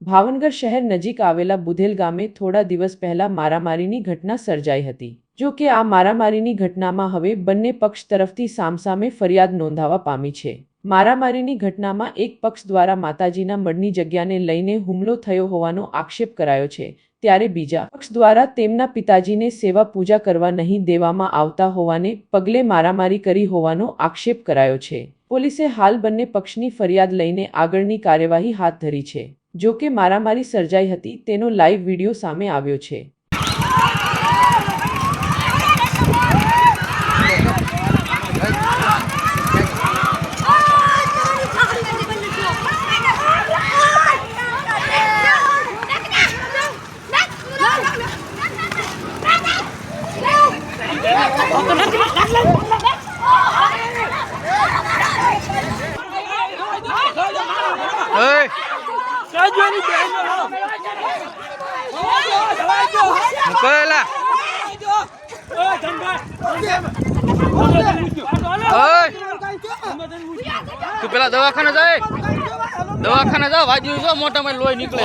ભાવનગર શહેર નજીક આવેલા બુધેલ ગામે થોડા દિવસ પહેલા મારામારીની ઘટના સર્જાઈ હતી। જો કે આ મારામારીની ઘટનામાં હવે બંને પક્ષ તરફથી સામસામે ફરિયાદ નોંધાવા પામી છે। મારામારીની ઘટનામાં એક પક્ષ દ્વારા માતાજીના મઢની જગ્યાને લઈને હુમલો થયો હોવાનો આક્ષેપ કરાયો છે, ત્યારે બીજા પક્ષ દ્વારા તેમના પિતાજીને સેવા પૂજા કરવા નહીં દેવામાં આવતા હોવાને પગલે મારામારી કરી હોવાનો આક્ષેપ કરાયો છે। પોલીસે હાલ બંને પક્ષની ફરિયાદ લઈને આગળની કાર્યવાહી હાથ ધરી છે। જો કે મારામારી સર્જાઈ હતી તેનો લાઈવ વિડીયો સામે આવ્યો છે। તું પેલા દવાખાને જાય, દવાખાને જાવ, વાજી જો મોટામાં લોહી નીકળે।